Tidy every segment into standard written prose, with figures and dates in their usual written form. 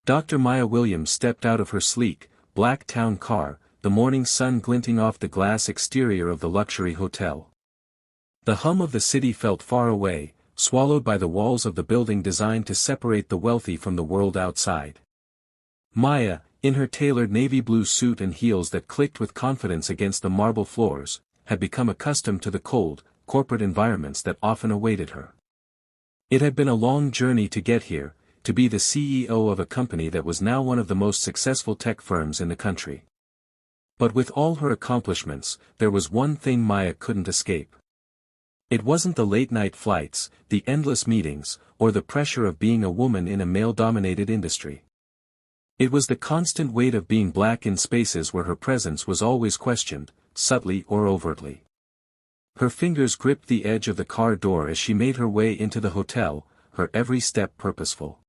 Dr. Maya Williams stepped out of her sleek, black town car, the morning sun glinting off the glass exterior of the luxury hotel. The hum of the city felt far away, swallowed by the walls of the building designed to separate the wealthy from the world outside. Maya, in her tailored navy blue suit and heels that clicked with confidence against the marble floors, had become accustomed to the cold, corporate environments that often awaited her. It had been a long journey to get here, to be the CEO of a company that was now one of the most successful tech firms in the country. But with all her accomplishments, there was one thing Maya couldn't escape. It wasn't the late-night flights, the endless meetings, or the pressure of being a woman in a male-dominated industry. It was the constant weight of being black in spaces where her presence was always questioned, subtly or overtly. Her fingers gripped the edge of the car door as she made her way into the hotel, her every step purposeful.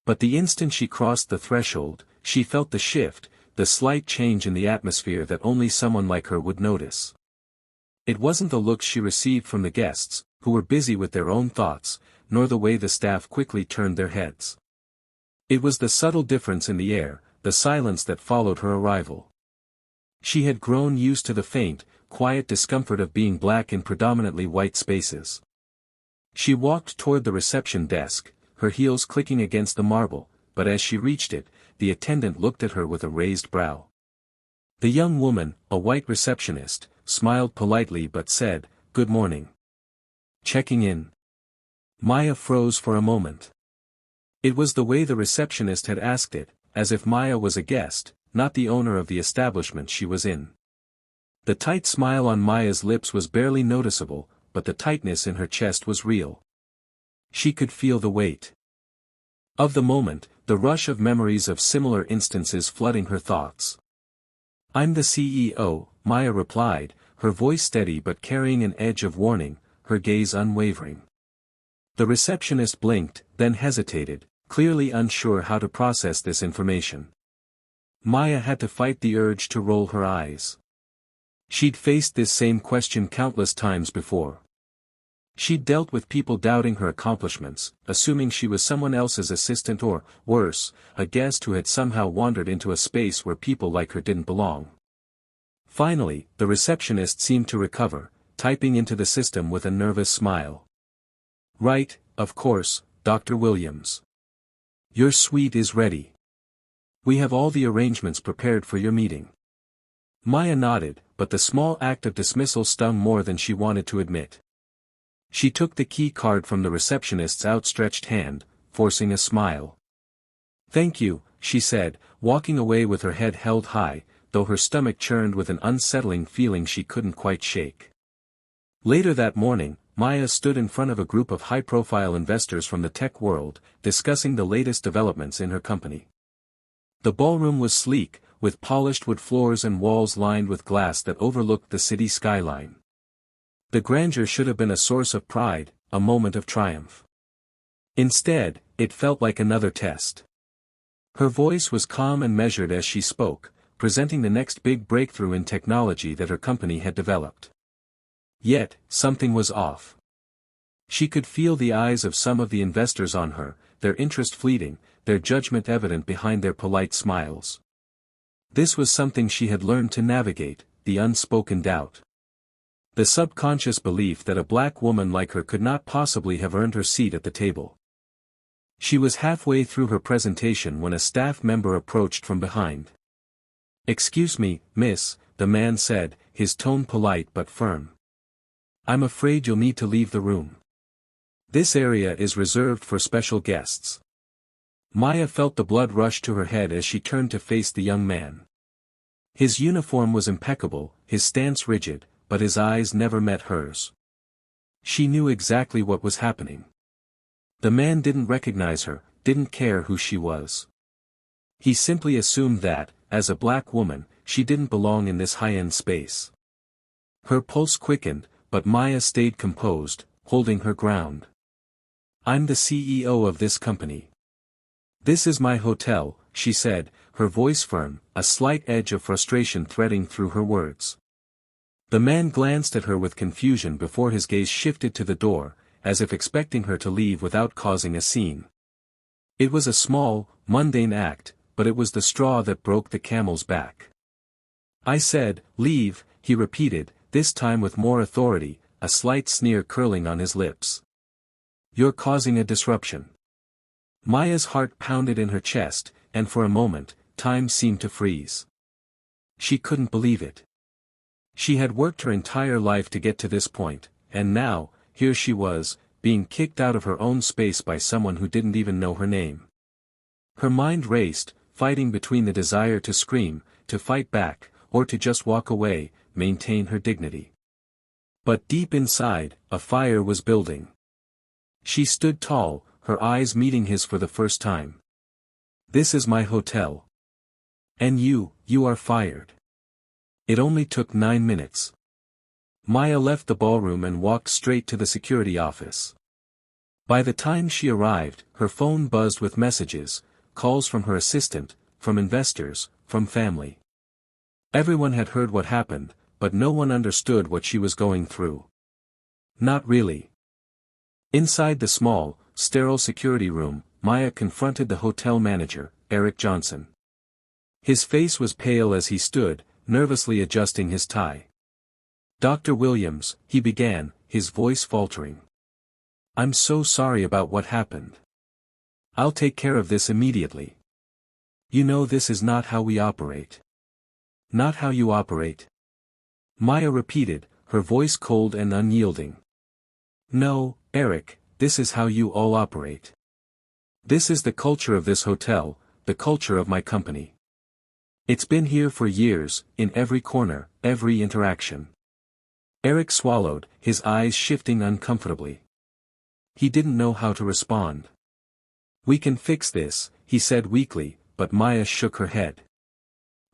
But the instant she crossed the threshold, she felt the shift, the slight change in the atmosphere that only someone like her would notice. It wasn't the looks she received from the guests, who were busy with their own thoughts, nor the way the staff quickly turned their heads. It was the subtle difference in the air, the silence that followed her arrival. She had grown used to the faint, quiet discomfort of being black in predominantly white spaces. She walked toward the reception desk, her heels clicking against the marble, but as she reached it, the attendant looked at her with a raised brow. The young woman, a white receptionist, smiled politely but said, "Good morning. Checking in?" Maya froze for a moment. It was the way the receptionist had asked it, as if Maya was a guest, not the owner of the establishment she was in. The tight smile on Maya's lips was barely noticeable, but the tightness in her chest was real. She could feel the weight of the moment, the rush of memories of similar instances flooding her thoughts. "I'm the CEO," Maya replied, her voice steady but carrying an edge of warning, her gaze unwavering. The receptionist blinked, then hesitated, clearly unsure how to process this information. Maya had to fight the urge to roll her eyes. She'd faced this same question countless times before. She'd dealt with people doubting her accomplishments, assuming she was someone else's assistant or, worse, a guest who had somehow wandered into a space where people like her didn't belong. Finally, the receptionist seemed to recover, typing into the system with a nervous smile. "Right, of course, Dr. Williams. Your suite is ready. We have all the arrangements prepared for your meeting." Maya nodded, but the small act of dismissal stung more than she wanted to admit. She took the key card from the receptionist's outstretched hand, forcing a smile. "Thank you," she said, walking away with her head held high, though her stomach churned with an unsettling feeling she couldn't quite shake. Later that morning, Maya stood in front of a group of high-profile investors from the tech world, discussing the latest developments in her company. The ballroom was sleek, with polished wood floors and walls lined with glass that overlooked the city skyline. The grandeur should have been a source of pride, a moment of triumph. Instead, it felt like another test. Her voice was calm and measured as she spoke, presenting the next big breakthrough in technology that her company had developed. Yet, something was off. She could feel the eyes of some of the investors on her, their interest fleeting, their judgment evident behind their polite smiles. This was something she had learned to navigate, the unspoken doubt. The subconscious belief that a black woman like her could not possibly have earned her seat at the table. She was halfway through her presentation when a staff member approached from behind. "Excuse me, miss," the man said, his tone polite but firm. "I'm afraid you'll need to leave the room. This area is reserved for special guests." Maya felt the blood rush to her head as she turned to face the young man. His uniform was impeccable, his stance rigid, but his eyes never met hers. She knew exactly what was happening. The man didn't recognize her, didn't care who she was. He simply assumed that, as a black woman, she didn't belong in this high-end space. Her pulse quickened, but Maya stayed composed, holding her ground. "I'm the CEO of this company. This is my hotel," she said, her voice firm, a slight edge of frustration threading through her words. The man glanced at her with confusion before his gaze shifted to the door, as if expecting her to leave without causing a scene. It was a small, mundane act, but it was the straw that broke the camel's back. I said, leave, he repeated, this time with more authority, a slight sneer curling on his lips. You're causing a disruption. Maya's heart pounded in her chest, and for a moment, time seemed to freeze. She couldn't believe it. She had worked her entire life to get to this point, and now, here she was, being kicked out of her own space by someone who didn't even know her name. Her mind raced, fighting between the desire to scream, to fight back, or to just walk away, maintain her dignity. But deep inside, a fire was building. She stood tall, her eyes meeting his for the first time. This is my hotel. And you are fired. It only took 9 minutes. Maya left the ballroom and walked straight to the security office. By the time she arrived, her phone buzzed with messages, calls from her assistant, from investors, from family. Everyone had heard what happened, but no one understood what she was going through. Not really. Inside the small, sterile security room, Maya confronted the hotel manager, Eric Johnson. His face was pale as he stood, nervously adjusting his tie. Dr. Williams, he began, his voice faltering. I'm so sorry about what happened. I'll take care of this immediately. You know this is not how we operate. Not how you operate. Maya repeated, her voice cold and unyielding. No, Eric, this is how you all operate. This is the culture of this hotel, the culture of my company. It's been here for years, in every corner, every interaction. Eric swallowed, his eyes shifting uncomfortably. He didn't know how to respond. We can fix this, he said weakly, but Maya shook her head.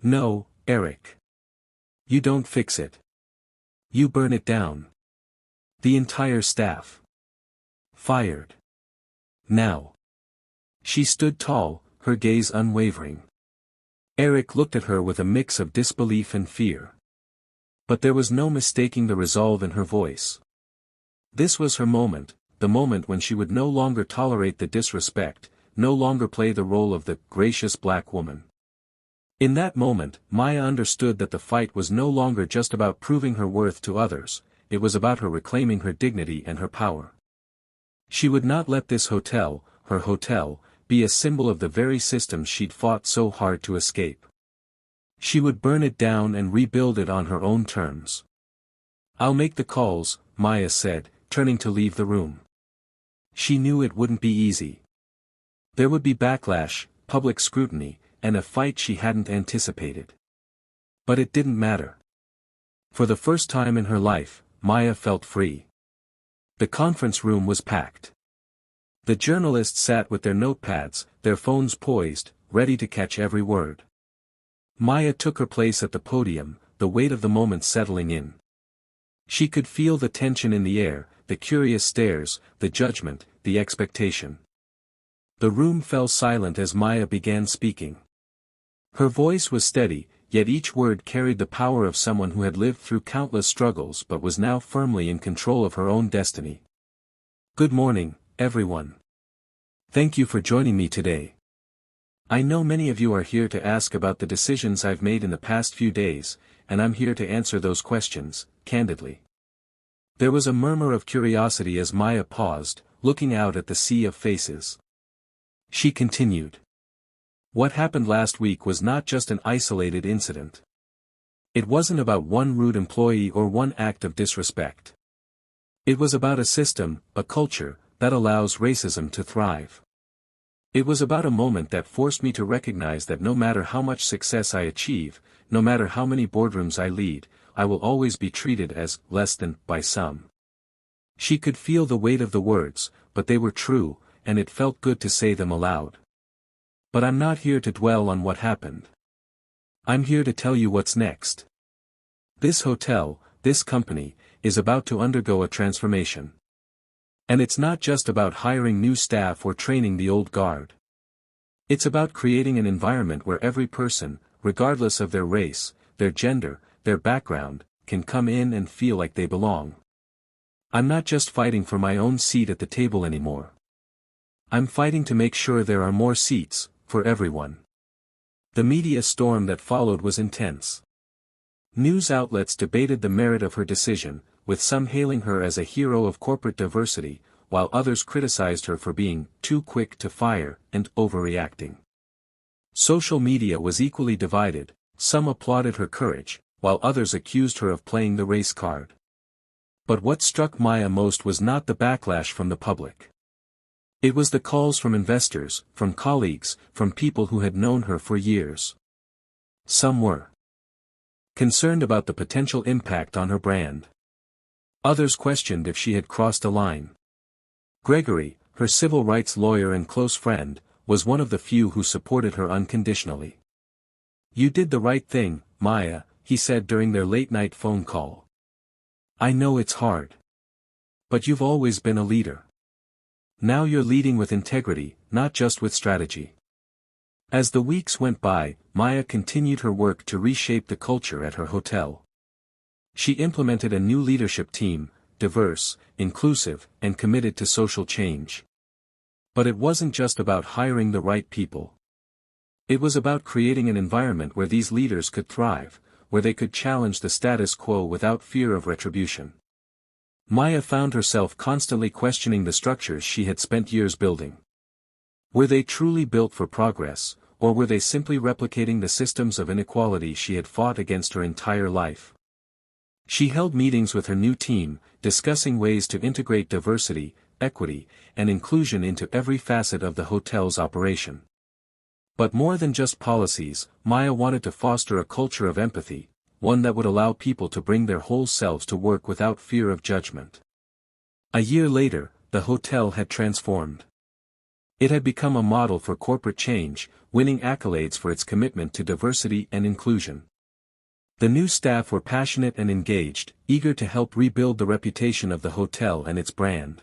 No, Eric. You don't fix it. You burn it down. The entire staff. Fired. Now. She stood tall, her gaze unwavering. Eric looked at her with a mix of disbelief and fear. But there was no mistaking the resolve in her voice. This was her moment, the moment when she would no longer tolerate the disrespect, no longer play the role of the gracious black woman. In that moment, Maya understood that the fight was no longer just about proving her worth to others, it was about her reclaiming her dignity and her power. She would not let this hotel, her hotel, be a symbol of the very systems she'd fought so hard to escape. She would burn it down and rebuild it on her own terms. I'll make the calls, Maya said, turning to leave the room. She knew it wouldn't be easy. There would be backlash, public scrutiny, and a fight she hadn't anticipated. But it didn't matter. For the first time in her life, Maya felt free. The conference room was packed. The journalists sat with their notepads, their phones poised, ready to catch every word. Maya took her place at the podium, the weight of the moment settling in. She could feel the tension in the air, the curious stares, the judgment, the expectation. The room fell silent as Maya began speaking. Her voice was steady, yet each word carried the power of someone who had lived through countless struggles but was now firmly in control of her own destiny. Good morning, everyone. Thank you for joining me today. I know many of you are here to ask about the decisions I've made in the past few days, and I'm here to answer those questions, candidly. There was a murmur of curiosity as Maya paused, looking out at the sea of faces. She continued. What happened last week was not just an isolated incident. It wasn't about one rude employee or one act of disrespect. It was about a system, a culture, that allows racism to thrive. It was about a moment that forced me to recognize that no matter how much success I achieve, no matter how many boardrooms I lead, I will always be treated as less than by some. She could feel the weight of the words, but they were true, and it felt good to say them aloud. But I'm not here to dwell on what happened. I'm here to tell you what's next. This hotel, this company, is about to undergo a transformation. And it's not just about hiring new staff or training the old guard. It's about creating an environment where every person, regardless of their race, their gender, their background, can come in and feel like they belong. I'm not just fighting for my own seat at the table anymore. I'm fighting to make sure there are more seats, for everyone. The media storm that followed was intense. News outlets debated the merit of her decision, with some hailing her as a hero of corporate diversity, while others criticized her for being too quick to fire and overreacting. Social media was equally divided, some applauded her courage, while others accused her of playing the race card. But what struck Maya most was not the backlash from the public. It was the calls from investors, from colleagues, from people who had known her for years. Some were concerned about the potential impact on her brand. Others questioned if she had crossed a line. Gregory, her civil rights lawyer and close friend, was one of the few who supported her unconditionally. "You did the right thing, Maya," he said during their late-night phone call. "I know it's hard. But you've always been a leader. Now you're leading with integrity, not just with strategy." As the weeks went by, Maya continued her work to reshape the culture at her hotel. She implemented a new leadership team, diverse, inclusive, and committed to social change. But it wasn't just about hiring the right people. It was about creating an environment where these leaders could thrive, where they could challenge the status quo without fear of retribution. Maya found herself constantly questioning the structures she had spent years building. Were they truly built for progress, or were they simply replicating the systems of inequality she had fought against her entire life? She held meetings with her new team, discussing ways to integrate diversity, equity, and inclusion into every facet of the hotel's operation. But more than just policies, Maya wanted to foster a culture of empathy, one that would allow people to bring their whole selves to work without fear of judgment. A year later, the hotel had transformed. It had become a model for corporate change, winning accolades for its commitment to diversity and inclusion. The new staff were passionate and engaged, eager to help rebuild the reputation of the hotel and its brand.